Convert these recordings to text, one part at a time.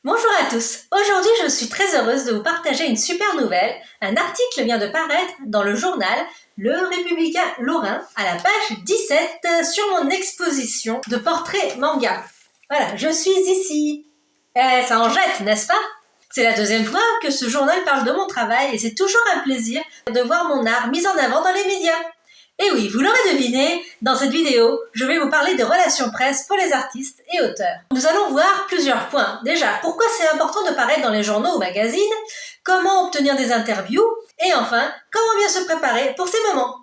Bonjour à tous, aujourd'hui je suis très heureuse de vous partager une super nouvelle. Un article vient de paraître dans le journal Le Républicain Lorrain à la page 17 sur mon exposition de portraits manga. Voilà, je suis ici. Ça en jette, n'est-ce pas? C'est la deuxième fois que ce journal parle de mon travail et c'est toujours un plaisir de voir mon art mis en avant dans les médias. Et oui, vous l'aurez deviné, dans cette vidéo, je vais vous parler de relations presse pour les artistes et auteurs. Nous allons voir plusieurs points. Déjà, pourquoi c'est important de paraître dans les journaux ou magazines, comment obtenir des interviews, et enfin, comment bien se préparer pour ces moments.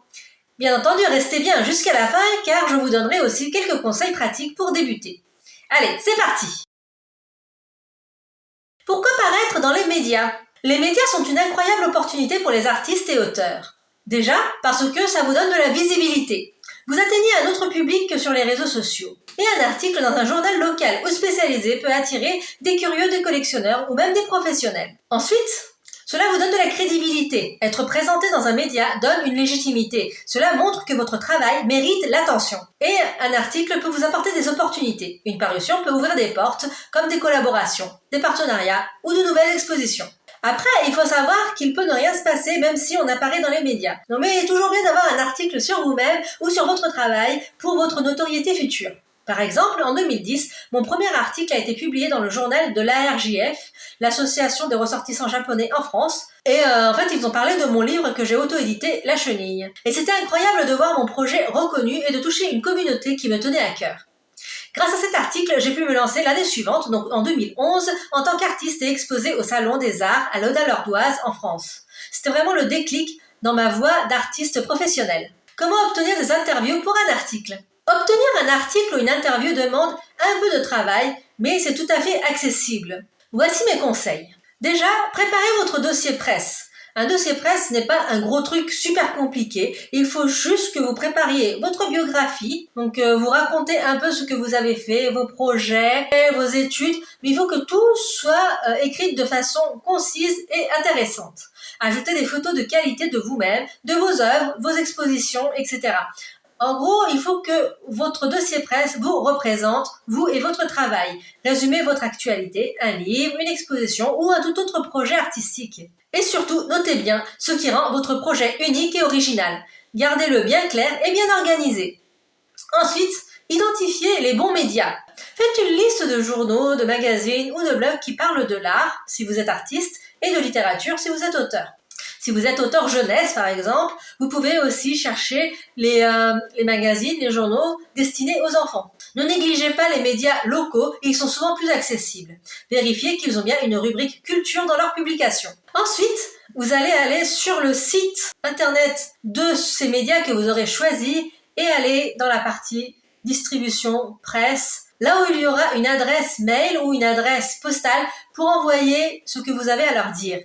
Bien entendu, restez bien jusqu'à la fin car je vous donnerai aussi quelques conseils pratiques pour débuter. Allez, c'est parti! Pourquoi paraître dans les médias? Les médias sont une incroyable opportunité pour les artistes et auteurs. Déjà, parce que ça vous donne de la visibilité. Vous atteignez un autre public que sur les réseaux sociaux. Et un article dans un journal local ou spécialisé peut attirer des curieux, des collectionneurs ou même des professionnels. Ensuite, cela vous donne de la crédibilité. Être présenté dans un média donne une légitimité. Cela montre que votre travail mérite l'attention. Et un article peut vous apporter des opportunités. Une parution peut ouvrir des portes, comme des collaborations, des partenariats ou de nouvelles expositions. Après, il faut savoir qu'il peut ne rien se passer même si on apparaît dans les médias. Non, mais il est toujours bien d'avoir un article sur vous-même ou sur votre travail pour votre notoriété future. Par exemple, en 2010, mon premier article a été publié dans le journal de l'ARJF, l'association des ressortissants japonais en France. Et en fait, ils ont parlé de mon livre que j'ai auto-édité, La Chenille. Et c'était incroyable de voir mon projet reconnu et de toucher une communauté qui me tenait à cœur. Grâce à cet article, j'ai pu me lancer l'année suivante, donc en 2011, en tant qu'artiste et exposé au Salon des Arts à l'Aude-l'Ardoise en France. C'était vraiment le déclic dans ma voie d'artiste professionnel. Comment obtenir des interviews pour un article? Obtenir un article ou une interview demande un peu de travail, mais c'est tout à fait accessible. Voici mes conseils. Déjà, préparez votre dossier presse. Un dossier presse n'est pas un gros truc super compliqué. Il faut juste que vous prépariez votre biographie. Donc, vous racontez un peu ce que vous avez fait, vos projets, vos études. Mais il faut que tout soit écrit de façon concise et intéressante. Ajoutez des photos de qualité de vous-même, de vos œuvres, vos expositions, etc. En gros, il faut que votre dossier presse vous représente, vous et votre travail. Résumez votre actualité, un livre, une exposition ou un tout autre projet artistique. Et surtout, notez bien ce qui rend votre projet unique et original. Gardez-le bien clair et bien organisé. Ensuite, identifiez les bons médias. Faites une liste de journaux, de magazines ou de blogs qui parlent de l'art, si vous êtes artiste, et de littérature, si vous êtes auteur. Si vous êtes auteur jeunesse, par exemple, vous pouvez aussi chercher les magazines, les journaux destinés aux enfants. Ne négligez pas les médias locaux, ils sont souvent plus accessibles. Vérifiez qu'ils ont bien une rubrique culture dans leurs publications. Ensuite, vous allez aller sur le site internet de ces médias que vous aurez choisis et aller dans la partie distribution, presse, là où il y aura une adresse mail ou une adresse postale pour envoyer ce que vous avez à leur dire.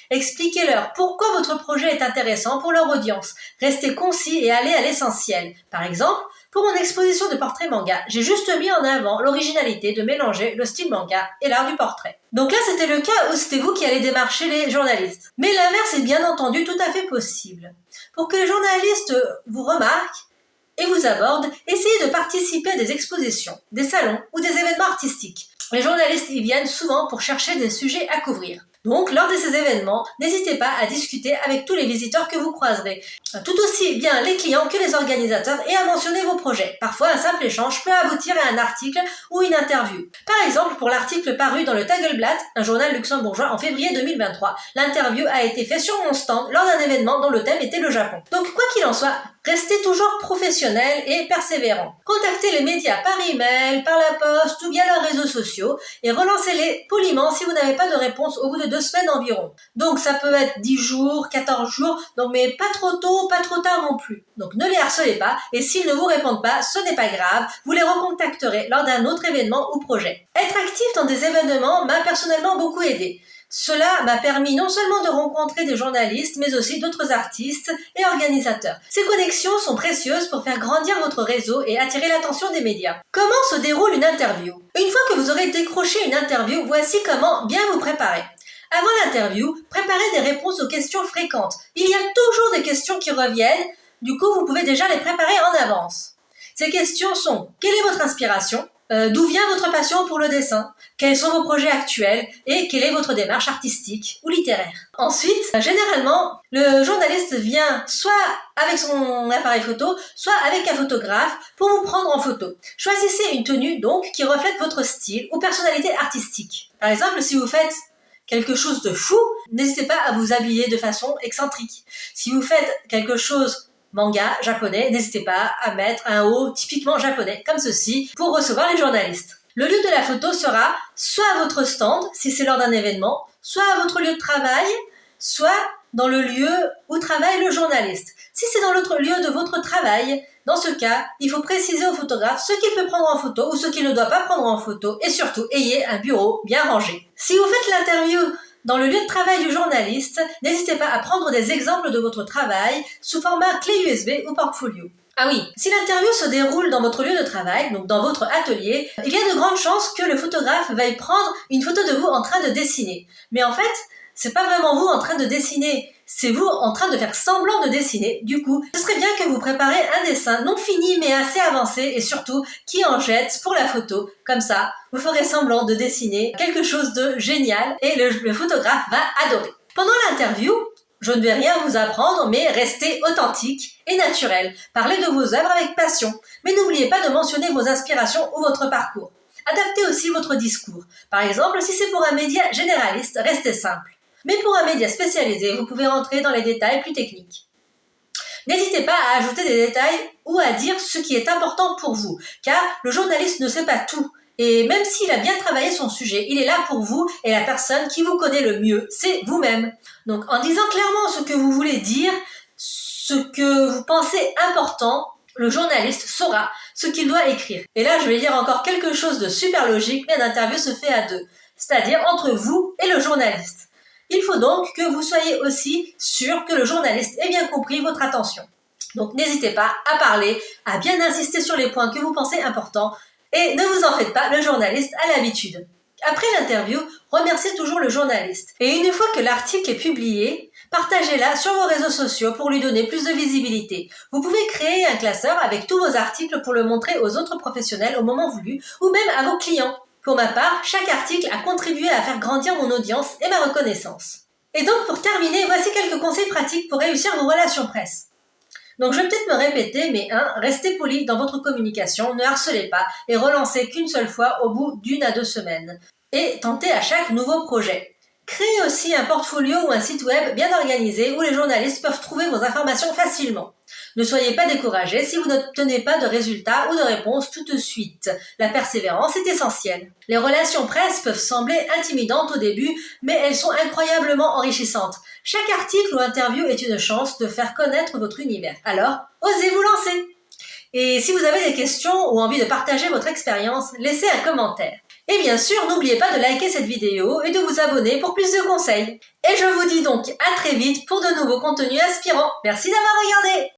Expliquez-leur pourquoi votre projet est intéressant pour leur audience. Restez concis et allez à l'essentiel. Par exemple, pour mon exposition de portrait manga, j'ai juste mis en avant l'originalité de mélanger le style manga et l'art du portrait. Donc là, c'était le cas où c'était vous qui allez démarcher les journalistes. Mais l'inverse est bien entendu tout à fait possible. Pour que les journalistes vous remarquent et vous abordent, essayez de participer à des expositions, des salons ou des événements artistiques. Les journalistes y viennent souvent pour chercher des sujets à couvrir. Donc, lors de ces événements, n'hésitez pas à discuter avec tous les visiteurs que vous croiserez, tout aussi bien les clients que les organisateurs, et à mentionner vos projets. Parfois, un simple échange peut aboutir à un article ou une interview. Par exemple, pour l'article paru dans le Tagelblatt, un journal luxembourgeois en février 2023, l'interview a été faite sur mon stand lors d'un événement dont le thème était le Japon. Donc, quoi qu'il en soit, restez toujours professionnel et persévérant. Contactez les médias par email, par la poste ou via leurs réseaux sociaux et relancez-les poliment si vous n'avez pas de réponse au bout de 2 semaines environ. Donc ça peut être 10 jours, 14 jours, donc mais pas trop tôt, pas trop tard non plus. Donc ne les harcelez pas et s'ils ne vous répondent pas, ce n'est pas grave, vous les recontacterez lors d'un autre événement ou projet. Être actif dans des événements m'a personnellement beaucoup aidé. Cela m'a permis non seulement de rencontrer des journalistes, mais aussi d'autres artistes et organisateurs. Ces connexions sont précieuses pour faire grandir votre réseau et attirer l'attention des médias. Comment se déroule une interview? Une fois que vous aurez décroché une interview, voici comment bien vous préparer. Avant l'interview, préparez des réponses aux questions fréquentes. Il y a toujours des questions qui reviennent, du coup vous pouvez déjà les préparer en avance. Ces questions sont: quelle est votre inspiration? d'où vient votre passion pour le dessin, quels sont vos projets actuels et quelle est votre démarche artistique ou littéraire. Ensuite, généralement, le journaliste vient soit avec son appareil photo, soit avec un photographe pour vous prendre en photo. Choisissez une tenue donc qui reflète votre style ou personnalité artistique. Par exemple, si vous faites quelque chose de fou, n'hésitez pas à vous habiller de façon excentrique. Si vous faites quelque chose manga japonais, n'hésitez pas à mettre un haut typiquement japonais, comme ceci, pour recevoir les journalistes. Le lieu de la photo sera soit à votre stand, si c'est lors d'un événement, soit à votre lieu de travail, soit dans le lieu où travaille le journaliste. Si c'est dans l'autre lieu de votre travail, dans ce cas, il faut préciser au photographe ce qu'il peut prendre en photo ou ce qu'il ne doit pas prendre en photo et surtout, ayez un bureau bien rangé. Si vous faites l'interview dans le lieu de travail du journaliste, n'hésitez pas à prendre des exemples de votre travail sous format clé USB ou portfolio. Ah oui, si l'interview se déroule dans votre lieu de travail, donc dans votre atelier, il y a de grandes chances que le photographe veuille prendre une photo de vous en train de dessiner. Mais en fait, c'est pas vraiment vous en train de dessiner, c'est vous en train de faire semblant de dessiner. Du coup, ce serait bien que vous préparez un dessin non fini mais assez avancé et surtout qui en jette pour la photo. Comme ça, vous ferez semblant de dessiner quelque chose de génial et le photographe va adorer. Pendant l'interview, je ne vais rien vous apprendre, mais restez authentique et naturel. Parlez de vos œuvres avec passion, mais n'oubliez pas de mentionner vos inspirations ou votre parcours. Adaptez aussi votre discours. Par exemple, si c'est pour un média généraliste, restez simple. Mais pour un média spécialisé, vous pouvez rentrer dans les détails plus techniques. N'hésitez pas à ajouter des détails ou à dire ce qui est important pour vous, car le journaliste ne sait pas tout. Et même s'il a bien travaillé son sujet, il est là pour vous et la personne qui vous connaît le mieux, c'est vous-même. Donc en disant clairement ce que vous voulez dire, ce que vous pensez important, le journaliste saura ce qu'il doit écrire. Et là, je vais dire encore quelque chose de super logique, mais l'interview se fait à deux, c'est-à-dire entre vous et le journaliste. Il faut donc que vous soyez aussi sûr que le journaliste ait bien compris votre attention. Donc n'hésitez pas à parler, à bien insister sur les points que vous pensez importants et ne vous en faites pas, le journaliste a l'habitude. Après l'interview, remerciez toujours le journaliste. Et une fois que l'article est publié, partagez-la sur vos réseaux sociaux pour lui donner plus de visibilité. Vous pouvez créer un classeur avec tous vos articles pour le montrer aux autres professionnels au moment voulu ou même à vos clients. Pour ma part, chaque article a contribué à faire grandir mon audience et ma reconnaissance. Et donc pour terminer, voici quelques conseils pratiques pour réussir vos relations presse. Donc je vais peut-être me répéter, mais 1. Restez poli dans votre communication, ne harcelez pas et relancez qu'une seule fois au bout d'1 à 2 semaines. Et tentez à chaque nouveau projet. Créez aussi un portfolio ou un site web bien organisé où les journalistes peuvent trouver vos informations facilement. Ne soyez pas découragés si vous n'obtenez pas de résultats ou de réponses tout de suite. La persévérance est essentielle. Les relations presse peuvent sembler intimidantes au début, mais elles sont incroyablement enrichissantes. Chaque article ou interview est une chance de faire connaître votre univers. Alors, osez vous lancer! Et si vous avez des questions ou envie de partager votre expérience, laissez un commentaire. Et bien sûr, n'oubliez pas de liker cette vidéo et de vous abonner pour plus de conseils. Et je vous dis donc à très vite pour de nouveaux contenus inspirants. Merci d'avoir regardé!